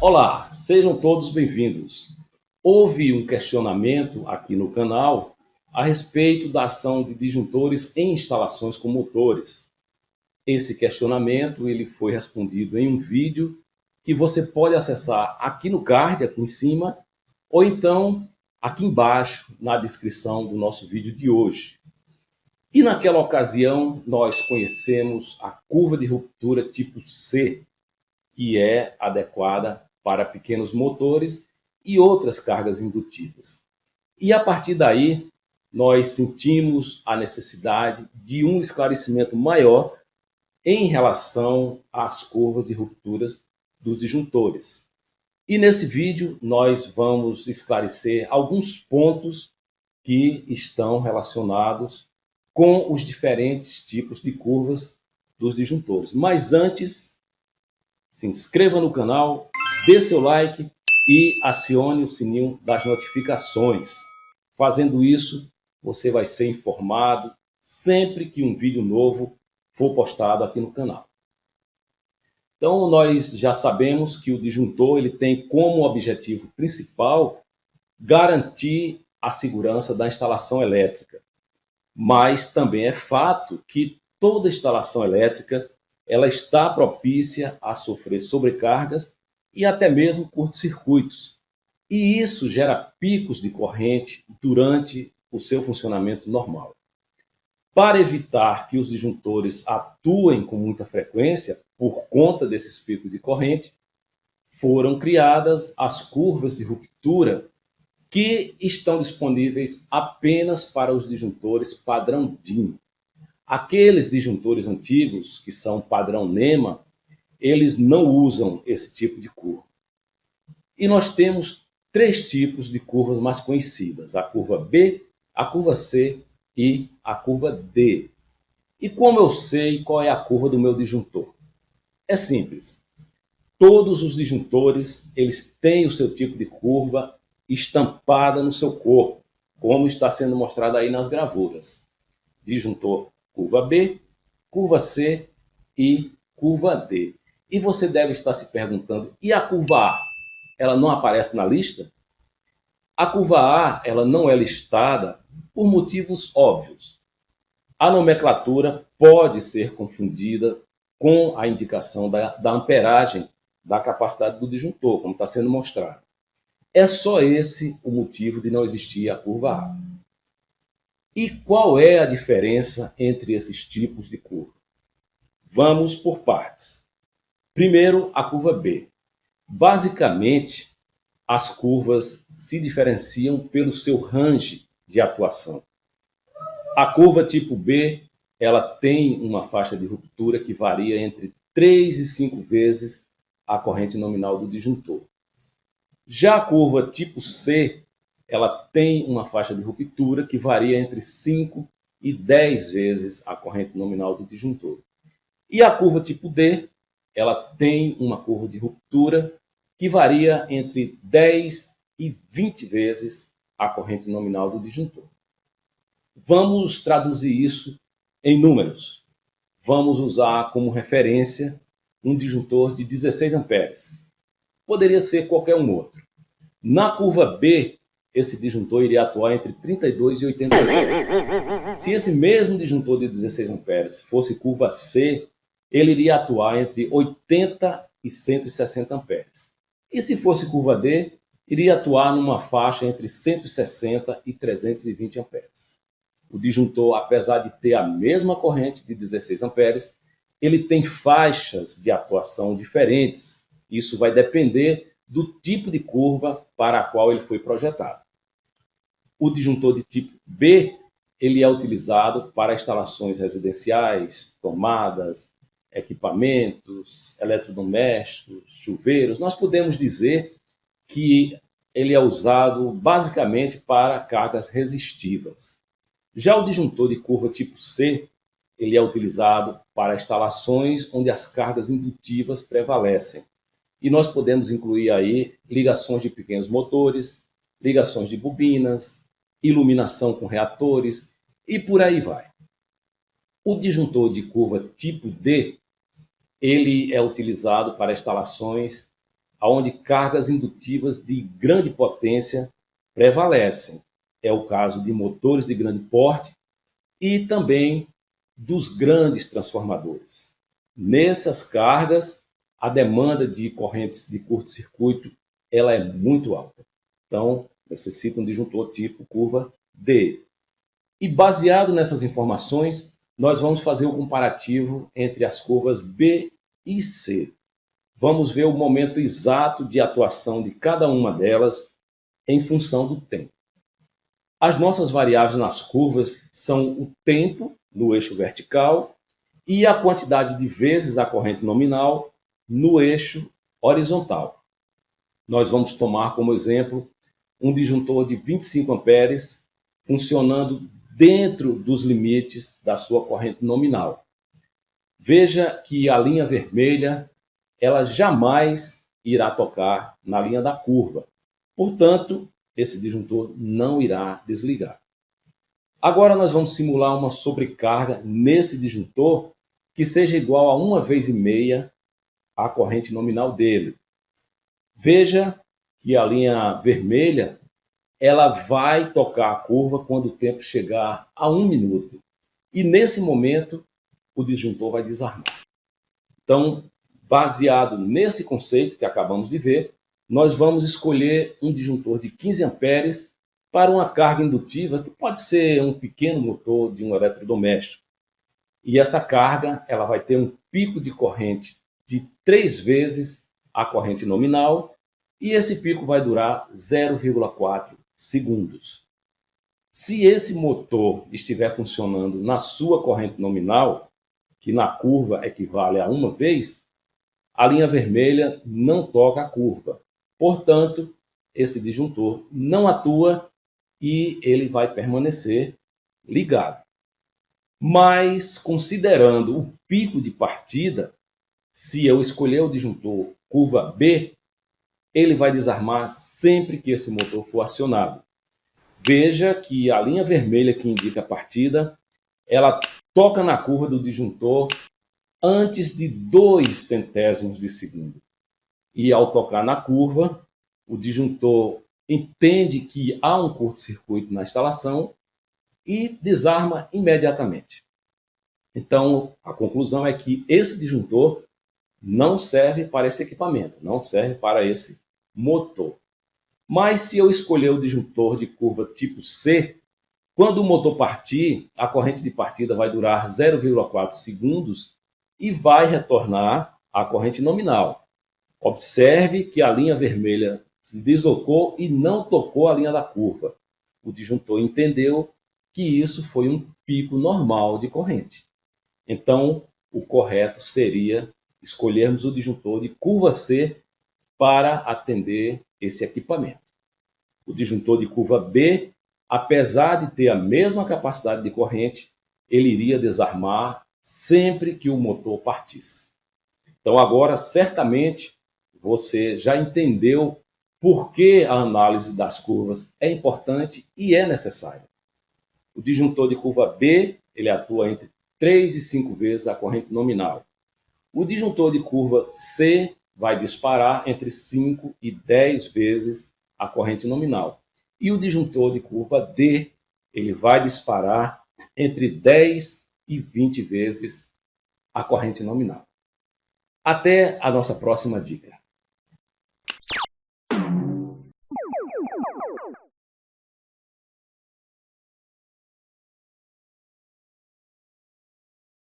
Olá, sejam todos bem-vindos. Houve um questionamento aqui no canal a respeito da ação de disjuntores em instalações com motores. Esse questionamento ele foi respondido em um vídeo que você pode acessar aqui no card, aqui em cima, ou então aqui embaixo na descrição do nosso vídeo de hoje. E naquela ocasião nós conhecemos a curva de ruptura tipo C, que é adequada para pequenos motores e outras cargas indutivas. E a partir daí, nós sentimos a necessidade de um esclarecimento maior em relação às curvas de rupturas dos disjuntores. E nesse vídeo nós vamos esclarecer alguns pontos que estão relacionados com os diferentes tipos de curvas dos disjuntores. Mas antes, se inscreva no canal, dê seu like e acione o sininho das notificações. Fazendo isso, você vai ser informado sempre que um vídeo novo for postado aqui no canal. Então, nós já sabemos que o disjuntor ele tem como objetivo principal garantir a segurança da instalação elétrica. Mas também é fato que toda instalação elétrica ela está propícia a sofrer sobrecargas e até mesmo curtos-circuitos. E isso gera picos de corrente durante o seu funcionamento normal. Para evitar que os disjuntores atuem com muita frequência por conta desses picos de corrente, foram criadas as curvas de ruptura que estão disponíveis apenas para os disjuntores padrão DIN. Aqueles disjuntores antigos, que são padrão NEMA, eles não usam esse tipo de curva. E nós temos três tipos de curvas mais conhecidas: a curva B, a curva C e a curva D. E como eu sei qual é a curva do meu disjuntor? É simples. Todos os disjuntores eles têm o seu tipo de curva estampada no seu corpo, como está sendo mostrado aí nas gravuras. Disjuntor curva B, curva C e curva D. E você deve estar se perguntando, e a curva A? Ela não aparece na lista? A curva A ela não é listada por motivos óbvios. A nomenclatura pode ser confundida com a indicação da amperagem da capacidade do disjuntor, como está sendo mostrado. É só esse o motivo de não existir a curva A. E qual é a diferença entre esses tipos de curva? Vamos por partes. Primeiro, a curva B. Basicamente, as curvas se diferenciam pelo seu range de atuação. A curva tipo B, ela tem uma faixa de ruptura que varia entre 3 e 5 vezes a corrente nominal do disjuntor. Já a curva tipo C, ela tem uma faixa de ruptura que varia entre 5 e 10 vezes a corrente nominal do disjuntor. E a curva tipo D, ela tem uma curva de ruptura que varia entre 10 e 20 vezes a corrente nominal do disjuntor. Vamos traduzir isso em números. Vamos usar como referência um disjuntor de 16 amperes. Poderia ser qualquer um outro. Na curva B, esse disjuntor iria atuar entre 32 e 80 amperes. Se esse mesmo disjuntor de 16 amperes fosse curva C, ele iria atuar entre 80 e 160 amperes. E se fosse curva D, iria atuar numa faixa entre 160 e 320 amperes. O disjuntor, apesar de ter a mesma corrente de 16 amperes, ele tem faixas de atuação diferentes. Isso vai depender do tipo de curva para a qual ele foi projetado. O disjuntor de tipo B, ele é utilizado para instalações residenciais, tomadas, equipamentos, eletrodomésticos, chuveiros. Nós podemos dizer que ele é usado basicamente para cargas resistivas. Já o disjuntor de curva tipo C, ele é utilizado para instalações onde as cargas indutivas prevalecem. E nós podemos incluir aí ligações de pequenos motores, ligações de bobinas, iluminação com reatores e por aí vai. O disjuntor de curva tipo D, ele é utilizado para instalações onde cargas indutivas de grande potência prevalecem. É o caso de motores de grande porte e também dos grandes transformadores. Nessas cargas, a demanda de correntes de curto-circuito ela é muito alta. Então, necessita um disjuntor tipo curva D. E baseado nessas informações, nós vamos fazer o comparativo entre as curvas B e C. Vamos ver o momento exato de atuação de cada uma delas em função do tempo. As nossas variáveis nas curvas são o tempo no eixo vertical e a quantidade de vezes a corrente nominal no eixo horizontal. Nós vamos tomar como exemplo um disjuntor de 25 amperes funcionando dentro dos limites da sua corrente nominal. Veja que a linha vermelha ela jamais irá tocar na linha da curva. Portanto, esse disjuntor não irá desligar. Agora nós vamos simular uma sobrecarga nesse disjuntor que seja igual a 1 vez e meia a corrente nominal dele. Veja que a linha vermelha ela vai tocar a curva quando o tempo chegar a 1 minuto. E nesse momento, o disjuntor vai desarmar. Então, baseado nesse conceito que acabamos de ver, nós vamos escolher um disjuntor de 15 amperes para uma carga indutiva que pode ser um pequeno motor de um eletrodoméstico. E essa carga ela vai ter um pico de corrente de 3 vezes a corrente nominal e esse pico vai durar 0,4 segundos. Se esse motor estiver funcionando na sua corrente nominal, que na curva equivale a 1 vez, a linha vermelha não toca a curva. Portanto, esse disjuntor não atua e ele vai permanecer ligado. Mas, considerando o pico de partida, se eu escolher o disjuntor curva B, ele vai desarmar sempre que esse motor for acionado. Veja que a linha vermelha que indica a partida, ela toca na curva do disjuntor antes de 2 centésimos de segundo. E ao tocar na curva, o disjuntor entende que há um curto-circuito na instalação e desarma imediatamente. Então, a conclusão é que esse disjuntor não serve para esse equipamento, não serve para esse motor. Mas se eu escolher o disjuntor de curva tipo C, quando o motor partir, a corrente de partida vai durar 0,4 segundos e vai retornar à corrente nominal. Observe que a linha vermelha se deslocou e não tocou a linha da curva. O disjuntor entendeu que isso foi um pico normal de corrente. Então, o correto seria escolhermos o disjuntor de curva C para atender esse equipamento. O disjuntor de curva B, apesar de ter a mesma capacidade de corrente, ele iria desarmar sempre que o motor partisse. Então, agora, certamente, você já entendeu por que a análise das curvas é importante e é necessária. O disjuntor de curva B, ele atua entre 3 e 5 vezes a corrente nominal. O disjuntor de curva C vai disparar entre 5 e 10 vezes a corrente nominal. E o disjuntor de curva D, ele vai disparar entre 10 e 20 vezes a corrente nominal. Até a nossa próxima dica.